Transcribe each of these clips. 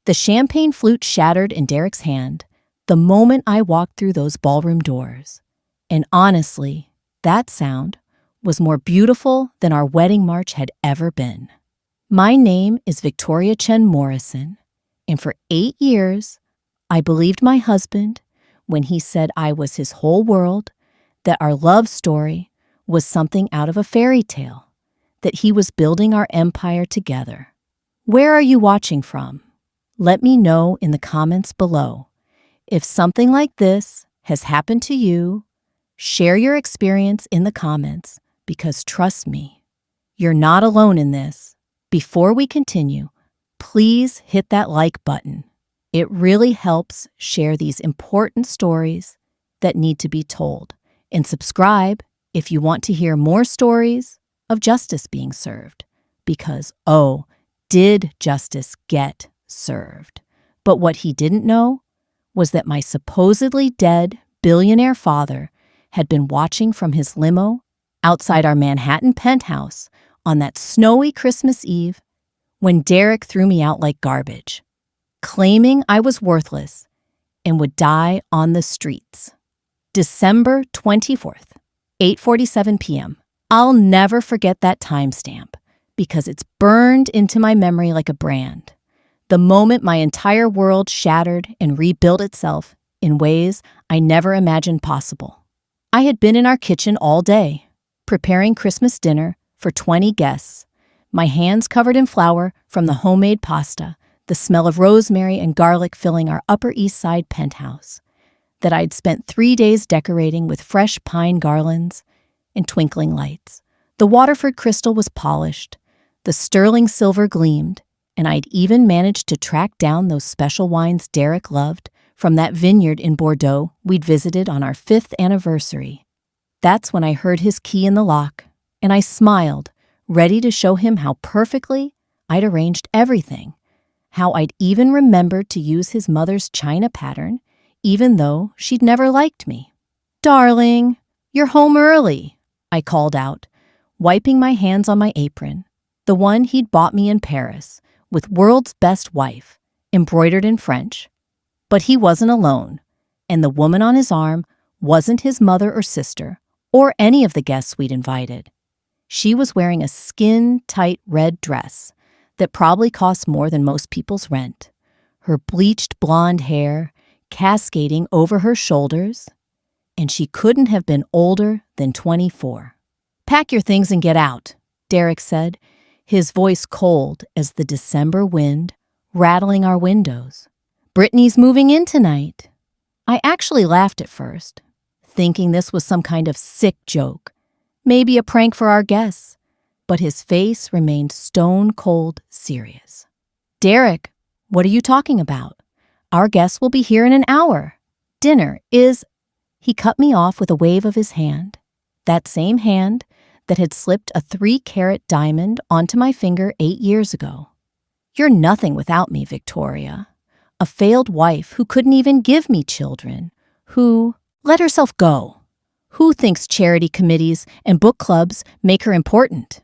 The champagne flute shattered in Derek's hand the moment I walked through those ballroom doors. And honestly, that sound was more beautiful than our wedding march had ever been. My name is Victoria Chen Morrison, and for 8 years, I believed my husband when he said I was his whole world, that our love story was something out of a fairy tale, that he was building our empire together. Where are you watching from? Let me know in the comments below. If something like this has happened to you, share your experience in the comments, because trust me, you're not alone in this. Before we continue, please hit that like button. It really helps share these important stories that need to be told. And subscribe if you want to hear more stories of justice being served. Because, oh, did justice get served? But what he didn't know was that my supposedly dead billionaire father had been watching from his limo outside our Manhattan penthouse on that snowy Christmas Eve when Derek threw me out like garbage, claiming I was worthless and would die on the streets. December 24th, 8:47 p.m. I'll never forget that timestamp because it's burned into my memory like a brand. The moment my entire world shattered and rebuilt itself in ways I never imagined possible. I had been in our kitchen all day, preparing Christmas dinner for 20 guests, my hands covered in flour from the homemade pasta, the smell of rosemary and garlic filling our Upper East Side penthouse that I'd spent 3 days decorating with fresh pine garlands and twinkling lights. The Waterford crystal was polished, the sterling silver gleamed, and I'd even managed to track down those special wines Derek loved from that vineyard in Bordeaux we'd visited on our 5th anniversary. That's when I heard his key in the lock, and I smiled, ready to show him how perfectly I'd arranged everything, how I'd even remembered to use his mother's china pattern, even though she'd never liked me. "Darling, you're home early," I called out, wiping my hands on my apron, the one he'd bought me in Paris, with World's Best Wife, embroidered in French. But he wasn't alone, and the woman on his arm wasn't his mother or sister, or any of the guests we'd invited. She was wearing a skin-tight red dress that probably cost more than most people's rent, her bleached blonde hair cascading over her shoulders, and she couldn't have been older than 24. "Pack your things and get out," Derek said, his voice cold as the December wind rattling our windows. "Brittany's moving in tonight." I actually laughed at first, thinking this was some kind of sick joke, maybe a prank for our guests, but his face remained stone-cold serious. "Derek, what are you talking about? Our guests will be here in an hour. Dinner is—" He cut me off with a wave of his hand, that same hand that had slipped a 3-carat diamond onto my finger 8 years ago. "You're nothing without me, Victoria. A failed wife who couldn't even give me children, who let herself go, who thinks charity committees and book clubs make her important."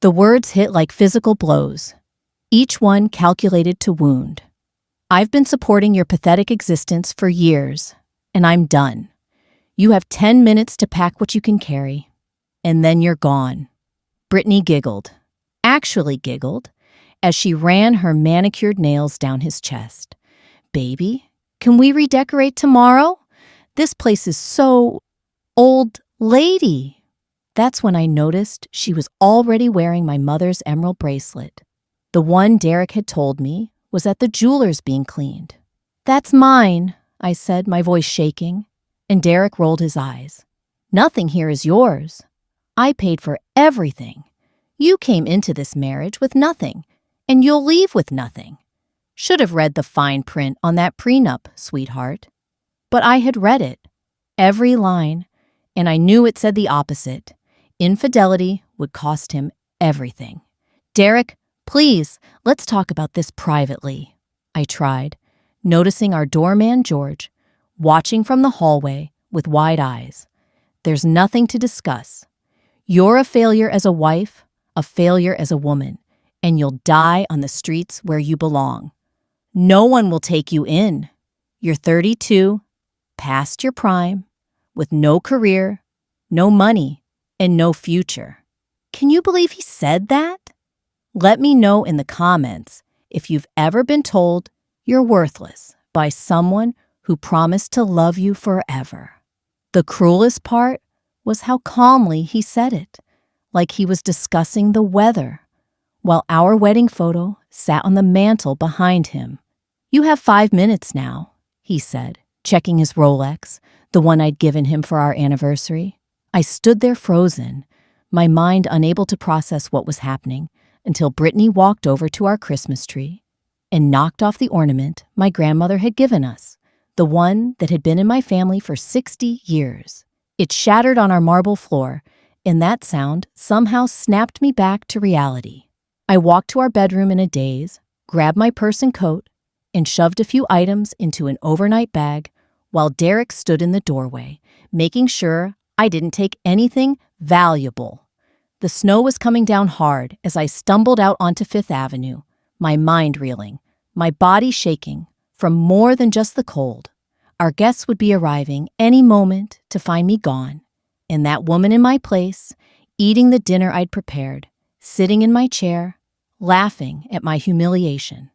The words hit like physical blows, each one calculated to wound. "I've been supporting your pathetic existence for years, and I'm done. You have 10 minutes to pack what you can carry, and then you're gone." Brittany giggled, actually giggled, as she ran her manicured nails down his chest. "Baby, can we redecorate tomorrow? This place is so old lady." That's when I noticed she was already wearing my mother's emerald bracelet. The one Derek had told me was at the jeweler's being cleaned. "That's mine," I said, my voice shaking, and Derek rolled his eyes. "Nothing here is yours. I paid for everything. You came into this marriage with nothing, and you'll leave with nothing. Should have read the fine print on that prenup, sweetheart." But I had read it, every line, and I knew it said the opposite. Infidelity would cost him everything. "Derek, please, let's talk about this privately," I tried, noticing our doorman, George, watching from the hallway with wide eyes. "There's nothing to discuss. You're a failure as a wife, a failure as a woman, and you'll die on the streets where you belong. No one will take you in. You're 32, past your prime, with no career, no money, and no future. Can you believe he said that? Let me know in the comments if you've ever been told you're worthless by someone who promised to love you forever. The cruelest part was how calmly he said it, like he was discussing the weather, while our wedding photo sat on the mantel behind him. You have 5 minutes now, he said, checking his Rolex, the one I'd given him for our anniversary. I stood there frozen, my mind unable to process what was happening, until Brittany walked over to our Christmas tree and knocked off the ornament my grandmother had given us, the one that had been in my family for 60 years. It shattered on our marble floor, and that sound somehow snapped me back to reality. I walked to our bedroom in a daze, grabbed my purse and coat, and shoved a few items into an overnight bag while Derek stood in the doorway, making sure I didn't take anything valuable. The snow was coming down hard as I stumbled out onto Fifth Avenue, my mind reeling, my body shaking from more than just the cold. Our guests would be arriving any moment to find me gone, and that woman in my place, eating the dinner I'd prepared, sitting in my chair, laughing at my humiliation.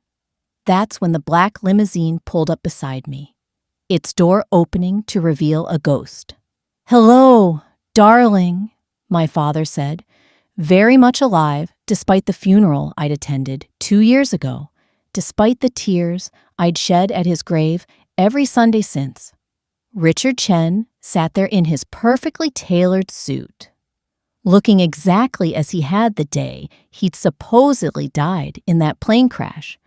That's when the black limousine pulled up beside me, its door opening to reveal a ghost. "Hello, darling," my father said, very much alive despite the funeral I'd attended 2 years ago, despite the tears I'd shed at his grave every Sunday since. Richard Chen sat there in his perfectly tailored suit, looking exactly as he had the day he'd supposedly died in that plane crash,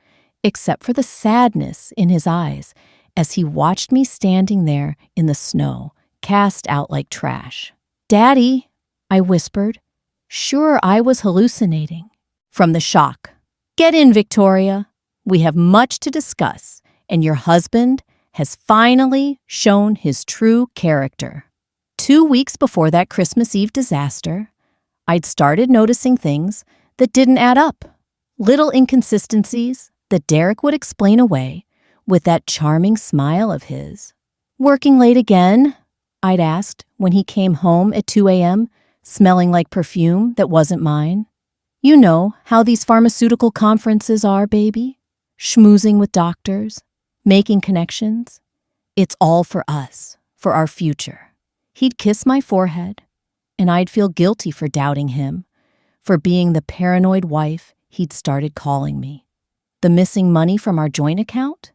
except for the sadness in his eyes as he watched me standing there in the snow, cast out like trash. "Daddy," I whispered, sure I was hallucinating from the shock. "Get in, Victoria. We have much to discuss, and your husband has finally shown his true character." 2 weeks before that Christmas Eve disaster, I'd started noticing things that didn't add up. Little inconsistencies that Derek would explain away with that charming smile of his. "Working late again?" I'd asked when he came home at 2 a.m., smelling like perfume that wasn't mine. "You know how these pharmaceutical conferences are, baby. Schmoozing with doctors, making connections. It's all for us, for our future." He'd kiss my forehead, and I'd feel guilty for doubting him, for being the paranoid wife he'd started calling me. The missing money from our joint account?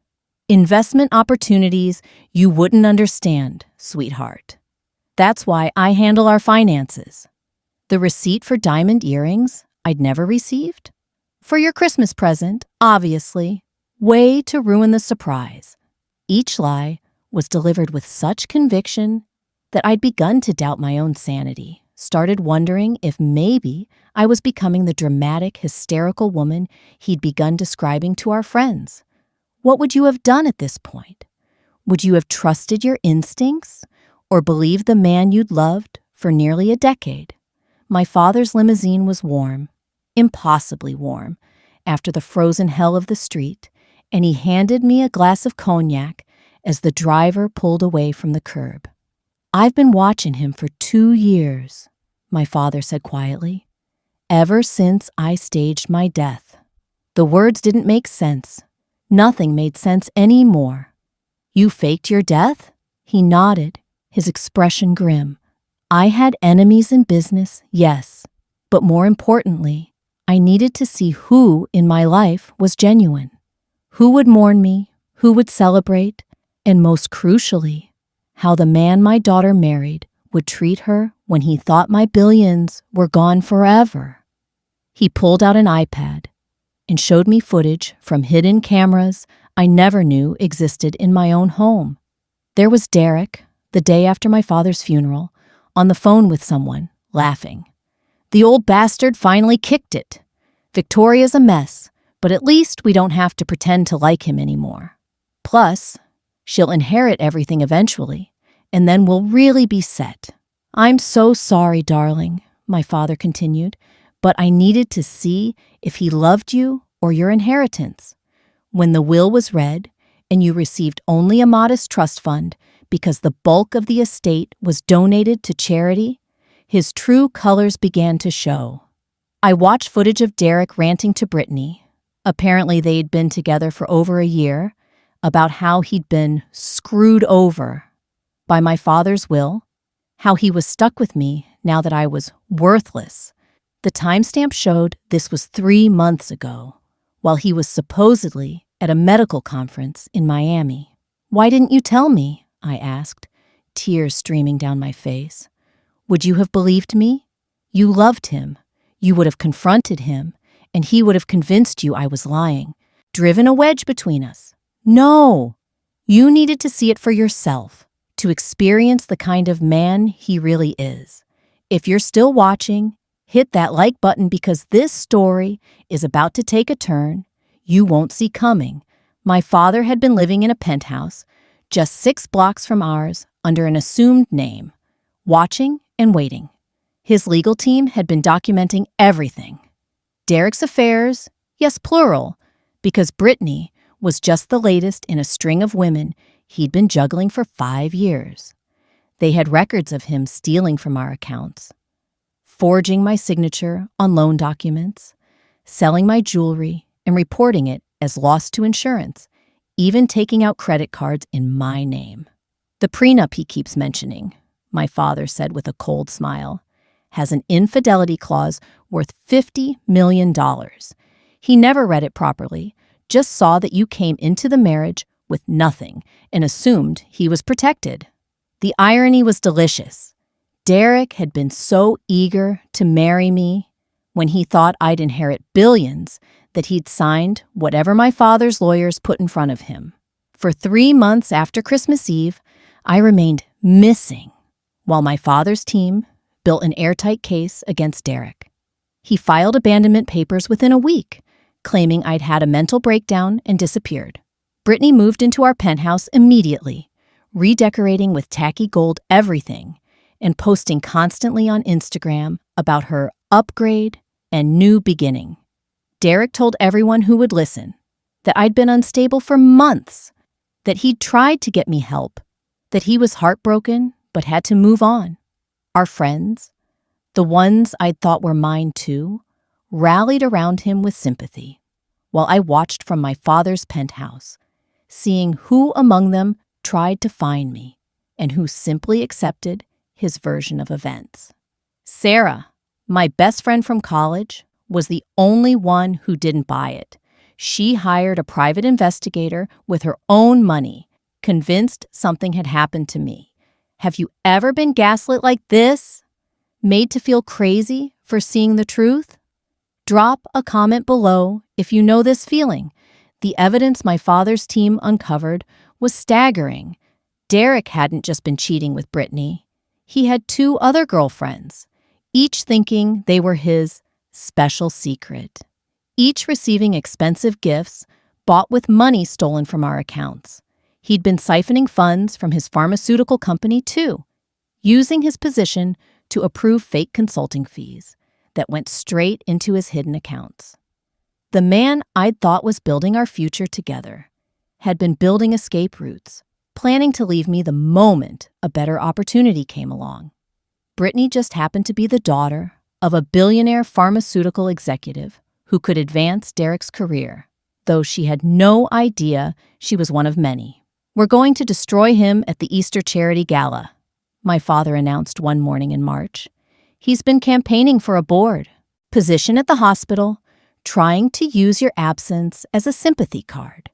Investment opportunities you wouldn't understand, sweetheart. That's why I handle our finances. The receipt for diamond earrings I'd never received? For your Christmas present, obviously. Way to ruin the surprise. Each lie was delivered with such conviction that I'd begun to doubt my own sanity, started wondering if maybe I was becoming the dramatic, hysterical woman he'd begun describing to our friends. What would you have done at this point? Would you have trusted your instincts or believed the man you'd loved for nearly a decade? My father's limousine was warm, impossibly warm, after the frozen hell of the street, and he handed me a glass of cognac as the driver pulled away from the curb. "I've been watching him for 2 years," my father said quietly, "ever since I staged my death." The words didn't make sense. Nothing made sense anymore. "You faked your death?" He nodded, his expression grim. "I had enemies in business, yes, but more importantly, I needed to see who in my life was genuine. Who would mourn me, who would celebrate, and most crucially, how the man my daughter married would treat her when he thought my billions were gone forever." He pulled out an iPad and showed me footage from hidden cameras I never knew existed in my own home. There was Derek, the day after my father's funeral, on the phone with someone, laughing. "The old bastard finally kicked it. Victoria's a mess, but at least we don't have to pretend to like him anymore. Plus, she'll inherit everything eventually, and then we'll really be set." "I'm so sorry, darling," my father continued, "but I needed to see if he loved you or your inheritance. When the will was read and you received only a modest trust fund because the bulk of the estate was donated to charity, his true colors began to show. I watched footage of Derek ranting to Brittany. Apparently they'd been together for over a year, about how he'd been screwed over by my father's will, how he was stuck with me now that I was worthless. The timestamp showed this was 3 months ago, while he was supposedly at a medical conference in Miami. "Why didn't you tell me?" I asked, tears streaming down my face. "Would you have believed me? You loved him. You would have confronted him, and he would have convinced you I was lying, driven a wedge between us. No! You needed to see it for yourself, to experience the kind of man he really is. If you're still watching, hit that like button because this story is about to take a turn you won't see coming." My father had been living in a penthouse just 6 blocks from ours under an assumed name, watching and waiting. His legal team had been documenting everything. Derek's affairs, yes, plural, because Brittany was just the latest in a string of women he'd been juggling for 5 years. They had records of him stealing from our accounts, forging my signature on loan documents, selling my jewelry, and reporting it as lost to insurance, even taking out credit cards in my name. "The prenup he keeps mentioning," my father said with a cold smile, "has an infidelity clause worth $50 million. He never read it properly, just saw that you came into the marriage with nothing and assumed he was protected." The irony was delicious. Derek had been so eager to marry me when he thought I'd inherit billions that he'd signed whatever my father's lawyers put in front of him. For 3 months after Christmas Eve, I remained missing while my father's team built an airtight case against Derek. He filed abandonment papers within a week, claiming I'd had a mental breakdown and disappeared. Brittany moved into our penthouse immediately, redecorating with tacky gold everything and posting constantly on Instagram about her upgrade and new beginning. Derek told everyone who would listen that I'd been unstable for months, that he'd tried to get me help, that he was heartbroken but had to move on. Our friends, the ones I'd thought were mine too, rallied around him with sympathy, while I watched from my father's penthouse, seeing who among them tried to find me and who simply accepted his version of events. Sarah, my best friend from college, was the only one who didn't buy it. She hired a private investigator with her own money, convinced something had happened to me. Have you ever been gaslit like this? Made to feel crazy for seeing the truth? Drop a comment below if you know this feeling. The evidence my father's team uncovered was staggering. Derek hadn't just been cheating with Brittany. He had 2 other girlfriends, each thinking they were his special secret, each receiving expensive gifts bought with money stolen from our accounts. He'd been siphoning funds from his pharmaceutical company too, using his position to approve fake consulting fees that went straight into his hidden accounts. The man I'd thought was building our future together had been building escape routes, planning to leave me the moment a better opportunity came along. Brittany just happened to be the daughter of a billionaire pharmaceutical executive who could advance Derek's career, though she had no idea she was one of many. "We're going to destroy him at the Easter charity gala," my father announced one morning in March. "He's been campaigning for a board position at the hospital, trying to use your absence as a sympathy card.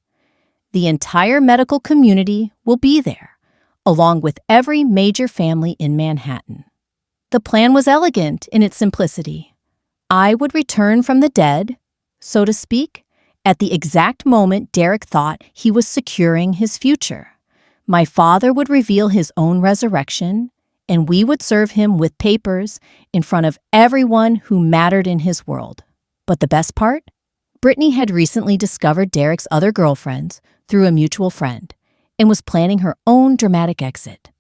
The entire medical community will be there, along with every major family in Manhattan." The plan was elegant in its simplicity. I would return from the dead, so to speak, at the exact moment Derek thought he was securing his future. My father would reveal his own resurrection, and we would serve him with papers in front of everyone who mattered in his world. But the best part? Brittany had recently discovered Derek's other girlfriends through a mutual friend and was planning her own dramatic exit.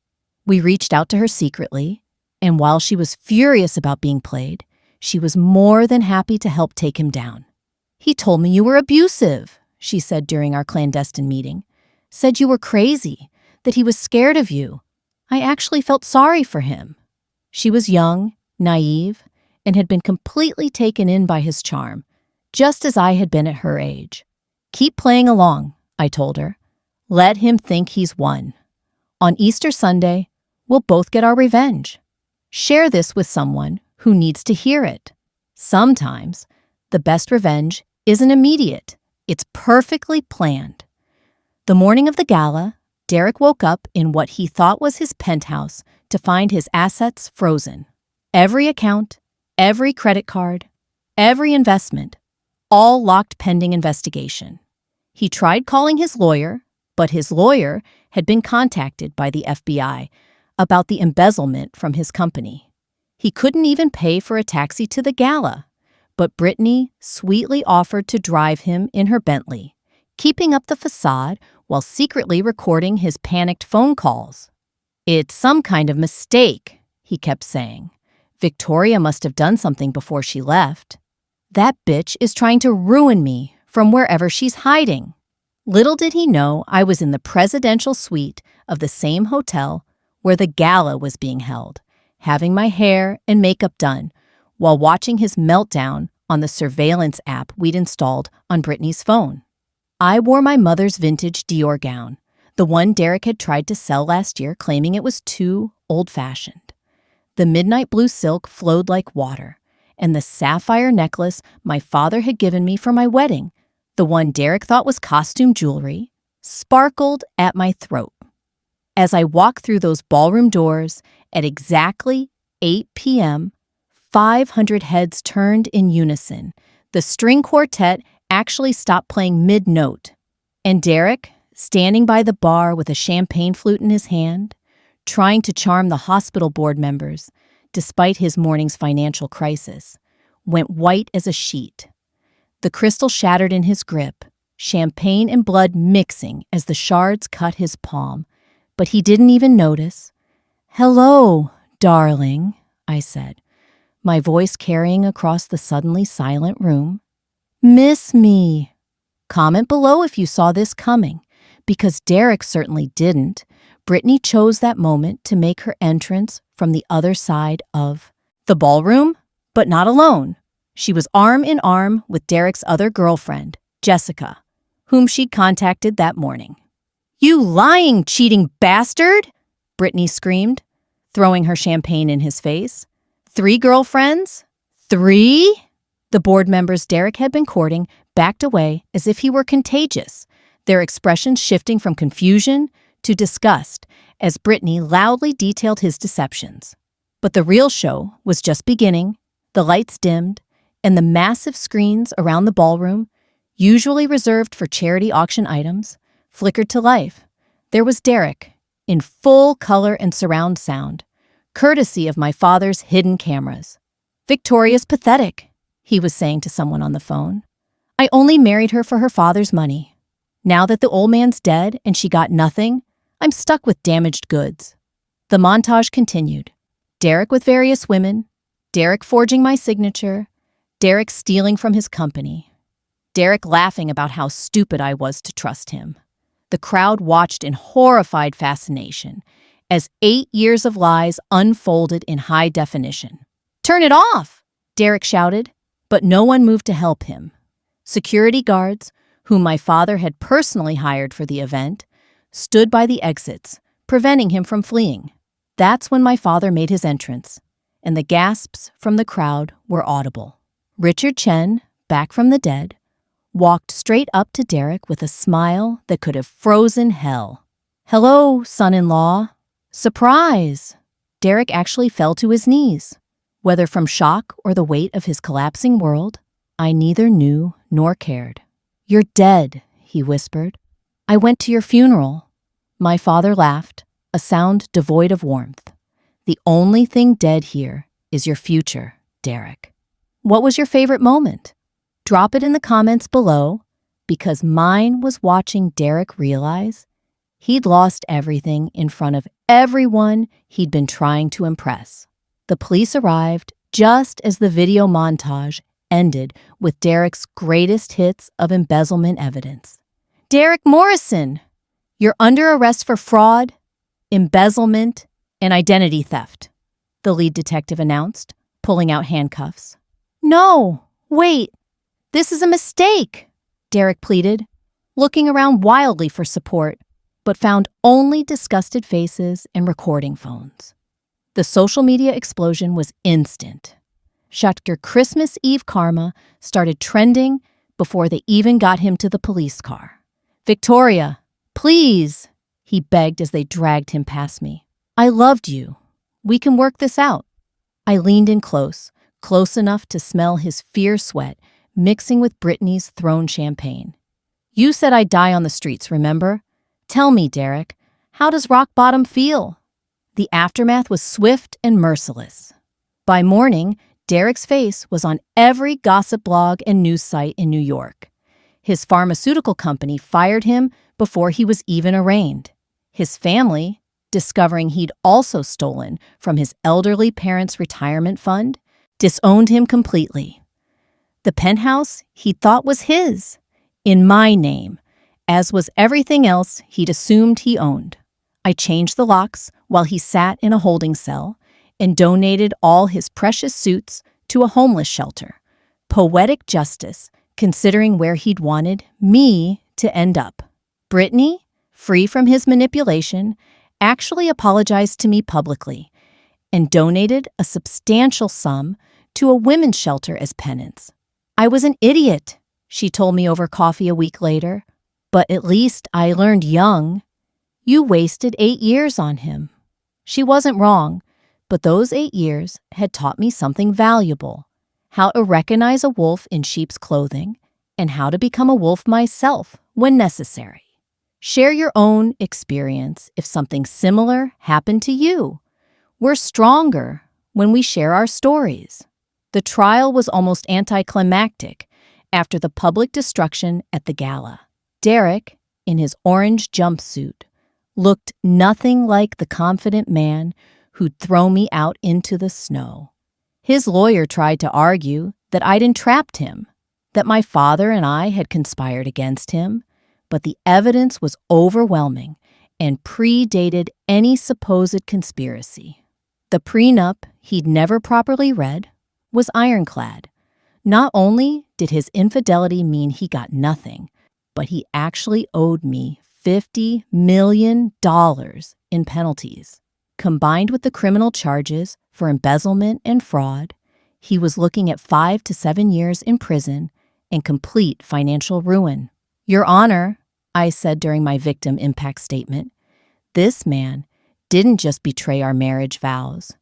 We reached out to her secretly, and while she was furious about being played, she was more than happy to help take him down. "He told me you were abusive," she said during our clandestine meeting. Said you were crazy, that he was scared of you. I actually felt sorry for him. She was young, naive, and had been completely taken in by his charm, just as I had been at her age. Keep playing along, I told her. Let him think he's won. On Easter Sunday, we'll both get our revenge. Share this with someone who needs to hear it. Sometimes, the best revenge isn't immediate. It's perfectly planned. The morning of the gala, Derek woke up in what he thought was his penthouse to find his assets frozen. Every account, every credit card, every investment, all locked pending investigation. He tried calling his lawyer, but his lawyer had been contacted by the FBI about the embezzlement from his company. He couldn't even pay for a taxi to the gala, but Brittany sweetly offered to drive him in her Bentley, keeping up the facade while secretly recording his panicked phone calls. It's some kind of mistake, he kept saying. Victoria must have done something before she left. That bitch is trying to ruin me from wherever she's hiding. Little did he know I was in the presidential suite of the same hotel where the gala was being held, having my hair and makeup done while watching his meltdown on the surveillance app we'd installed on Brittany's phone. I wore my mother's vintage Dior gown, the one Derek had tried to sell last year, claiming it was too old-fashioned. The midnight blue silk flowed like water, and the sapphire necklace my father had given me for my wedding, the one Derek thought was costume jewelry, sparkled at my throat. As I walked through those ballroom doors at exactly 8 p.m., 500 heads turned in unison. The string quartet actually stopped playing mid-note, and Derek, standing by the bar with a champagne flute in his hand, trying to charm the hospital board members, despite his morning's financial crisis, went white as a sheet. The crystal shattered in his grip, champagne and blood mixing as the shards cut his palm, but he didn't even notice. "Hello, darling," I said, my voice carrying across the suddenly silent room. "Miss me?" Comment below if you saw this coming, because Derek certainly didn't. Brittany chose that moment to make her entrance from the other side of the ballroom, but not alone. She was arm in arm with Derek's other girlfriend, Jessica, whom she'd contacted that morning. "You lying, cheating bastard!" Brittany screamed, throwing her champagne in his face. "3 girlfriends? 3? The board members Derek had been courting backed away as if he were contagious, their expressions shifting from confusion to disgust as Brittany loudly detailed his deceptions. But the real show was just beginning. The lights dimmed, and the massive screens around the ballroom, usually reserved for charity auction items, flickered to life. There was Derek, in full color and surround sound, courtesy of my father's hidden cameras. "Victoria's pathetic," he was saying to someone on the phone. "I only married her for her father's money. Now that the old man's dead and she got nothing, I'm stuck with damaged goods." The montage continued. Derek with various women, Derek forging my signature, Derek stealing from his company, Derek laughing about how stupid I was to trust him. The crowd watched in horrified fascination as 8 years of lies unfolded in high definition. "Turn it off!" Derek shouted, but no one moved to help him. Security guards, whom my father had personally hired for the event, stood by the exits, preventing him from fleeing. That's when my father made his entrance, and the gasps from the crowd were audible. Richard Chen, back from the dead, walked straight up to Derek with a smile that could have frozen hell. "Hello, son-in-law." Surprise! Derek actually fell to his knees. Whether from shock or the weight of his collapsing world, I neither knew nor cared. "You're dead," he whispered. "I went to your funeral." My father laughed, a sound devoid of warmth. "The only thing dead here is your future, Derek." What was your favorite moment? Drop it in the comments below, because mine was watching Derek realize he'd lost everything in front of everyone he'd been trying to impress. The police arrived just as the video montage ended with Derek's greatest hits of embezzlement evidence. "Derek Morrison, you're under arrest for fraud, embezzlement, and identity theft," the lead detective announced, pulling out handcuffs. "No, wait, this is a mistake," Derek pleaded, looking around wildly for support, but found only disgusted faces and recording phones. The social media explosion was instant. Dr. Christmas Eve Karma started trending before they even got him to the police car. "Victoria, please," he begged as they dragged him past me. "I loved you. We can work this out." I leaned in close enough to smell his fierce sweat mixing with Brittany's thrown champagne. "You said I'd die on the streets, remember? Tell me, Derek, how does rock bottom feel?" The aftermath was swift and merciless. By morning, Derek's face was on every gossip blog and news site in New York. His pharmaceutical company fired him before he was even arraigned. His family, discovering he'd also stolen from his elderly parents' retirement fund, disowned him completely. The penthouse he thought was his, in my name, as was everything else he'd assumed he owned. I changed the locks while he sat in a holding cell and donated all his precious suits to a homeless shelter. Poetic justice, considering where he'd wanted me to end up. Brittany, free from his manipulation, actually apologized to me publicly and donated a substantial sum to a women's shelter as penance. "I was an idiot," she told me over coffee a week later, "but at least I learned young. You wasted 8 years on him." She wasn't wrong, but those 8 years had taught me something valuable: how to recognize a wolf in sheep's clothing and how to become a wolf myself when necessary. Share your own experience if something similar happened to you. We're stronger when we share our stories. The trial was almost anticlimactic after the public destruction at the gala. Derek, in his orange jumpsuit, looked nothing like the confident man who'd throw me out into the snow. His lawyer tried to argue that I'd entrapped him, that my father and I had conspired against him, but the evidence was overwhelming and predated any supposed conspiracy. The prenup he'd never properly read was ironclad. Not only did his infidelity mean he got nothing, but he actually owed me $50 million in penalties. Combined with the criminal charges for embezzlement and fraud, he was looking at 5 to 7 years in prison and complete financial ruin. "Your Honor," I said during my victim impact statement, "this man didn't just betray our marriage vows.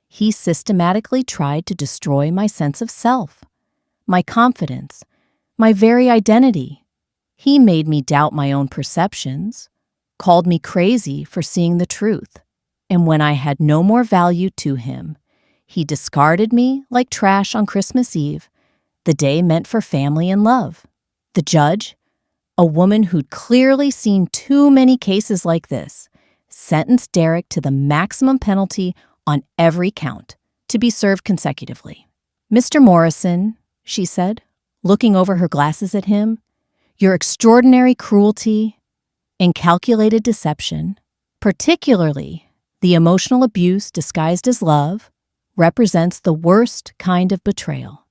He systematically tried to destroy my sense of self, my confidence, my very identity. He made me doubt my own perceptions, called me crazy for seeing the truth, and when I had no more value to him, he discarded me like trash on Christmas Eve, the day meant for family and love." The judge, a woman who'd clearly seen too many cases like this, sentenced Derek to the maximum penalty on every count, to be served consecutively. "Mr. Morrison," she said, looking over her glasses at him, "your extraordinary cruelty and calculated deception, particularly the emotional abuse disguised as love, represents the worst kind of betrayal.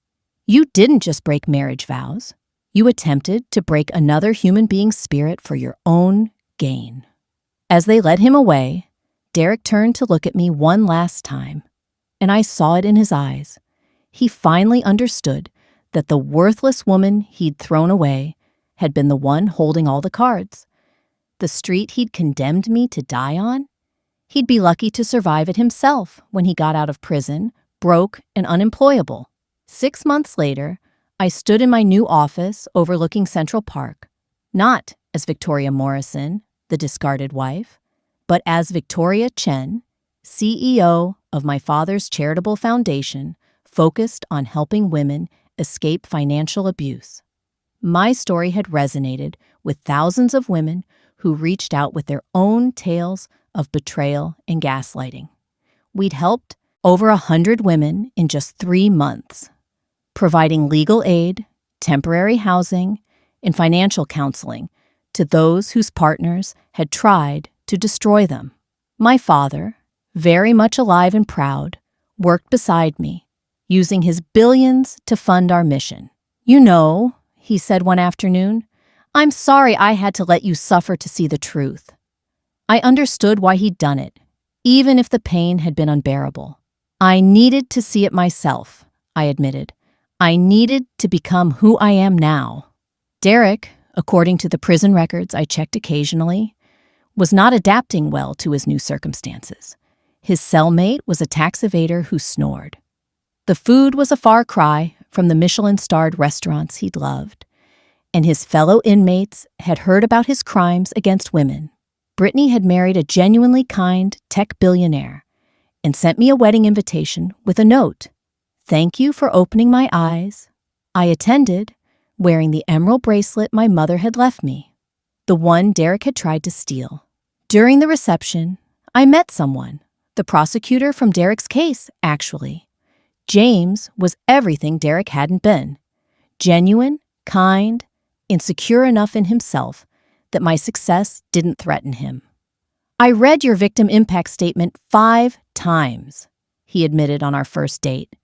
You didn't just break marriage vows. You attempted to break another human being's spirit for your own gain." As they led him away, Derek turned to look at me one last time, and I saw it in his eyes. He finally understood that the worthless woman he'd thrown away had been the one holding all the cards. The street he'd condemned me to die on? He'd be lucky to survive it himself when he got out of prison, broke and unemployable. 6 months later, I stood in my new office overlooking Central Park, not as Victoria Morrison, the discarded wife, but as Victoria Chen, CEO of my father's charitable foundation focused on helping women escape financial abuse. My story had resonated with thousands of women who reached out with their own tales of betrayal and gaslighting. We'd helped over 100 women in just 3 months. providing legal aid, temporary housing, and financial counseling to those whose partners had tried to destroy them. My father, very much alive and proud, worked beside me, using his billions to fund our mission. "You know," he said one afternoon, "I'm sorry I had to let you suffer to see the truth." I understood why he'd done it, even if the pain had been unbearable. "I needed to see it myself," I admitted. "I needed to become who I am now." Derek, according to the prison records I checked occasionally, was not adapting well to his new circumstances. His cellmate was a tax evader who snored. The food was a far cry from the Michelin-starred restaurants he'd loved, and his fellow inmates had heard about his crimes against women. Brittany had married a genuinely kind tech billionaire and sent me a wedding invitation with a note. "Thank you for opening my eyes." I attended, wearing the emerald bracelet my mother had left me, the one Derek had tried to steal. During the reception, I met someone, the prosecutor from Derek's case, actually. James was everything Derek hadn't been. Genuine, kind, and secure enough in himself that my success didn't threaten him. "I read your victim impact statement 5 times, he admitted on our first date.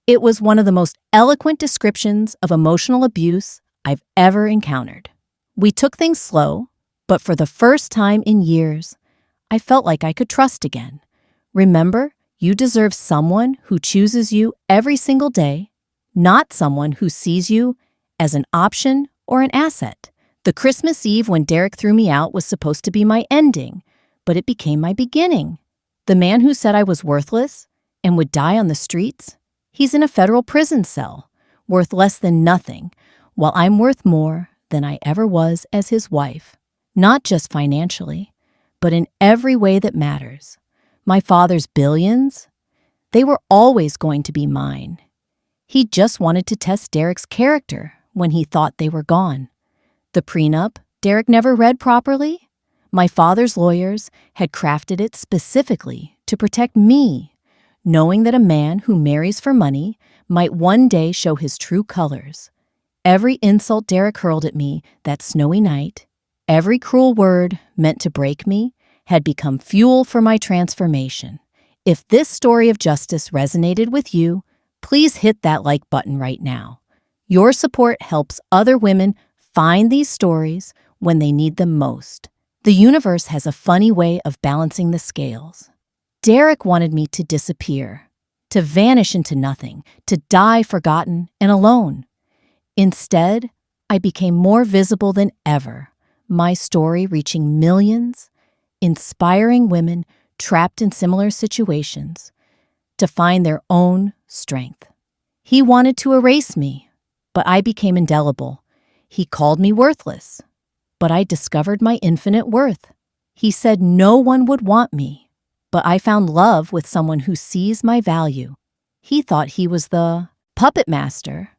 "It was one of the most eloquent descriptions of emotional abuse I've ever encountered." We took things slow, but for the first time in years, I felt like I could trust again. "Remember, you deserve someone who chooses you every single day, not someone who sees you as an option or an asset." The Christmas Eve when Derek threw me out was supposed to be my ending, but it became my beginning. The man who said I was worthless and would die on the streets, he's in a federal prison cell, worth less than nothing, while I'm worth more than I ever was as his wife. Not just financially, but in every way that matters. My father's billions, they were always going to be mine. He just wanted to test Derek's character when he thought they were gone. The prenup Derek never read properly? My father's lawyers had crafted it specifically to protect me, knowing that a man who marries for money might one day show his true colors. Every insult Derek hurled at me that snowy night, every cruel word meant to break me, had become fuel for my transformation. If this story of justice resonated with you, please hit that like button right now. Your support helps other women find these stories when they need them most. The universe has a funny way of balancing the scales. Derek wanted me to disappear, to vanish into nothing, to die forgotten and alone. Instead, I became more visible than ever, my story reaching millions, inspiring women trapped in similar situations to find their own strength. He wanted to erase me, but I became indelible. He called me worthless, but I discovered my infinite worth. He said no one would want me, but I found love with someone who sees my value. He thought he was the puppet master,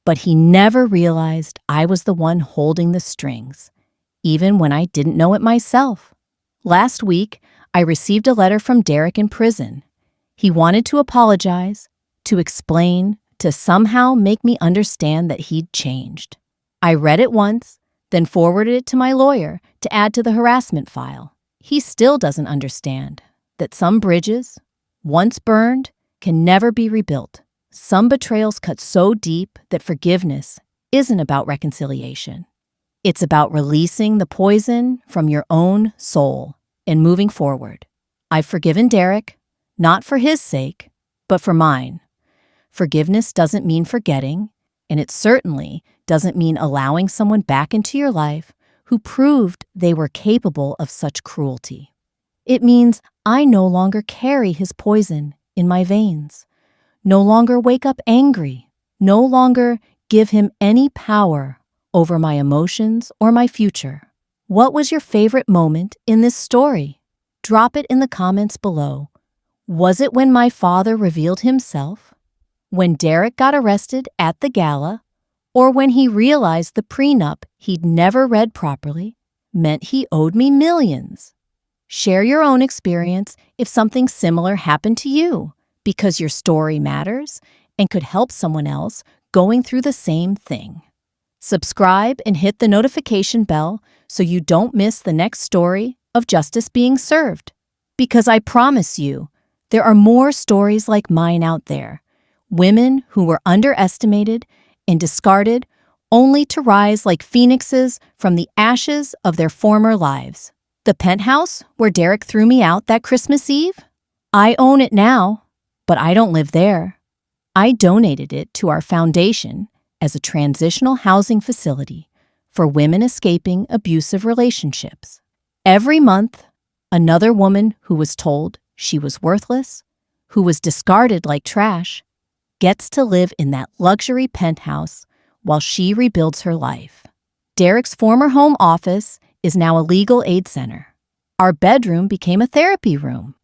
but he never realized I was the one holding the strings, even when I didn't know it myself. Last week, I received a letter from Derek in prison. He wanted to apologize, to explain, to somehow make me understand that he'd changed. I read it once, then forwarded it to my lawyer to add to the harassment file. He still doesn't understand that some bridges, once burned, can never be rebuilt. Some betrayals cut so deep that forgiveness isn't about reconciliation. It's about releasing the poison from your own soul and moving forward. I've forgiven Derek, not for his sake, but for mine. Forgiveness doesn't mean forgetting, and it certainly doesn't mean allowing someone back into your life who proved they were capable of such cruelty. It means I no longer carry his poison in my veins, no longer wake up angry, no longer give him any power over my emotions or my future. What was your favorite moment in this story? Drop it in the comments below. Was it when my father revealed himself? When Derek got arrested at the gala? Or when he realized the prenup he'd never read properly meant he owed me millions? Share your own experience if something similar happened to you, because your story matters and could help someone else going through the same thing. Subscribe and hit the notification bell so you don't miss the next story of justice being served. Because I promise you, there are more stories like mine out there. Women who were underestimated and discarded only to rise like phoenixes from the ashes of their former lives. The penthouse where Derek threw me out that Christmas Eve? I own it now, but I don't live there. I donated it to our foundation as a transitional housing facility for women escaping abusive relationships. Every month, another woman who was told she was worthless, who was discarded like trash, gets to live in that luxury penthouse while she rebuilds her life. Derek's former home office is now a legal aid center. Our bedroom became a therapy room.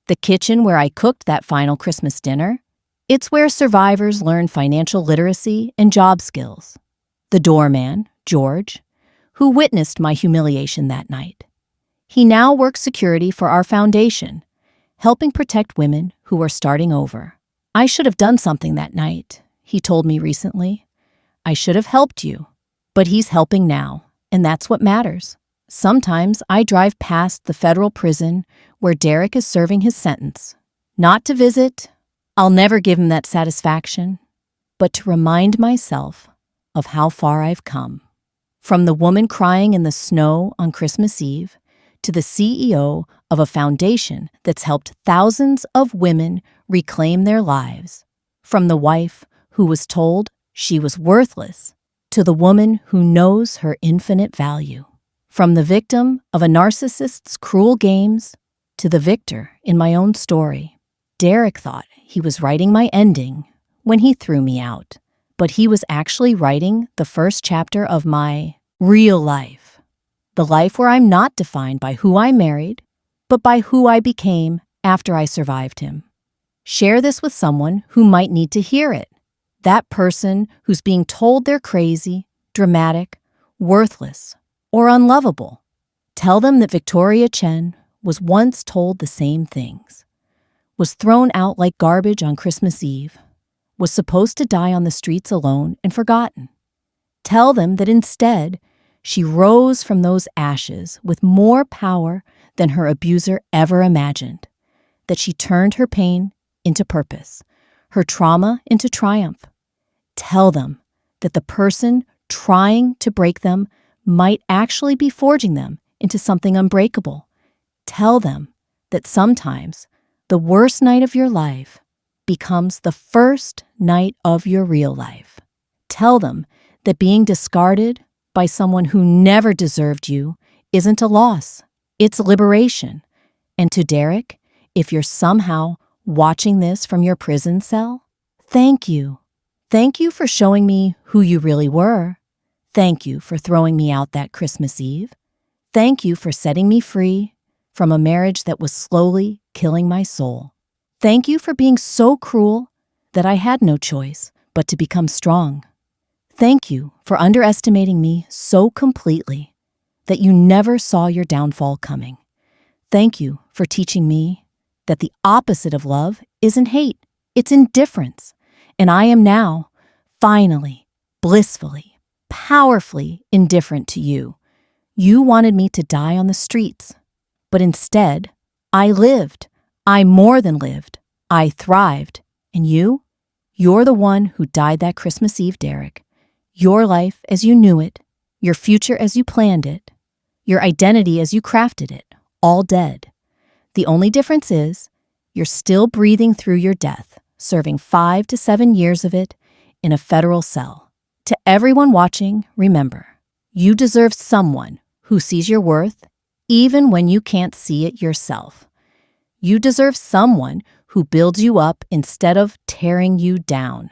The kitchen where I cooked that final Christmas dinner, it's where survivors learn financial literacy and job skills. The doorman, George, who witnessed my humiliation that night. He now works security for our foundation, helping protect women who are starting over. I should have done something that night, he told me recently. I should have helped you, but he's helping now, and that's what matters. Sometimes I drive past the federal prison where Derek is serving his sentence. Not to visit, I'll never give him that satisfaction, but to remind myself of how far I've come. From the woman crying in the snow on Christmas Eve to the CEO of a foundation that's helped thousands of women reclaim their lives. From the wife who was told she was worthless to the woman who knows her infinite value. From the victim of a narcissist's cruel games to the victor in my own story. Derek thought he was writing my ending when he threw me out, but he was actually writing the first chapter of my real life. The life where I'm not defined by who I married, but by who I became after I survived him. Share this with someone who might need to hear it. That person who's being told they're crazy, dramatic, worthless, or unlovable. Tell them that Victoria Chen was once told the same things, was thrown out like garbage on Christmas Eve, was supposed to die on the streets alone and forgotten. Tell them that instead, she rose from those ashes with more power than her abuser ever imagined, that she turned her pain into purpose, her trauma into triumph. Tell them that the person trying to break them might actually be forging them into something unbreakable. Tell them that sometimes the worst night of your life becomes the first night of your real life. Tell them that being discarded by someone who never deserved you isn't a loss, it's liberation. And to Derek, if you're somehow watching this from your prison cell, thank you. Thank you for showing me who you really were. Thank you for throwing me out that Christmas Eve. Thank you for setting me free from a marriage that was slowly killing my soul. Thank you for being so cruel that I had no choice but to become strong. Thank you for underestimating me so completely that you never saw your downfall coming. Thank you for teaching me that the opposite of love isn't hate, it's indifference. And I am now, finally, blissfully, powerfully indifferent to you. You wanted me to die on the streets, but instead, I lived. I more than lived. I thrived. And you're the one who died that Christmas Eve, Derek. Your life as you knew it, your future as you planned it, your identity as you crafted it, all dead. The only difference is you're still breathing through your death, serving 5 to 7 years of it in a federal cell. To everyone watching, remember, you deserve someone who sees your worth even when you can't see it yourself. You deserve someone who builds you up instead of tearing you down.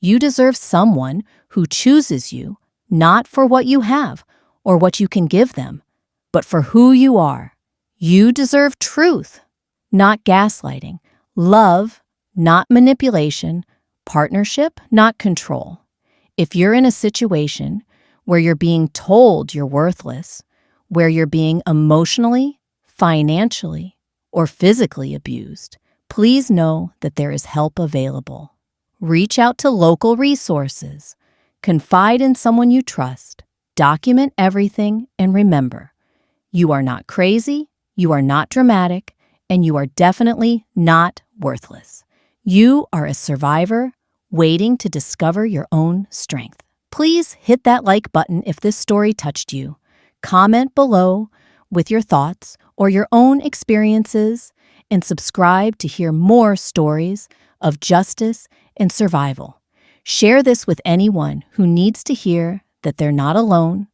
You deserve someone who chooses you not for what you have or what you can give them, but for who you are. You deserve truth, not gaslighting, love, not manipulation, partnership, not control. If you're in a situation where you're being told you're worthless, where you're being emotionally, financially, or physically abused, please know that there is help available. Reach out to local resources. Confide in someone you trust. Document everything, and remember, you are not crazy, you are not dramatic, and you are definitely not worthless. You are a survivor waiting to discover your own strength. Please hit that like button if this story touched you. Comment below with your thoughts or your own experiences, and subscribe to hear more stories of justice and survival. Share this with anyone who needs to hear that they're not alone,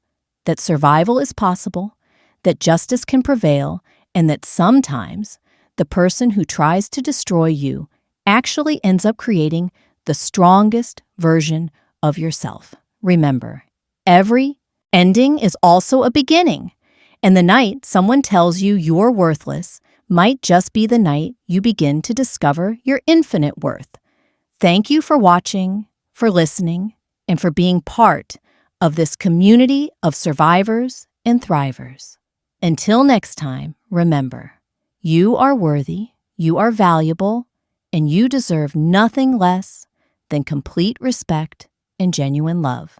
that survival is possible, that justice can prevail, and that sometimes the person who tries to destroy you actually ends up creating the strongest version of yourself. Remember, every ending is also a beginning, and the night someone tells you you're worthless might just be the night you begin to discover your infinite worth. Thank you for watching, for listening, and for being part of this community of survivors and thrivers. Until next time, remember, you are worthy, you are valuable, and you deserve nothing less than complete respect and genuine love.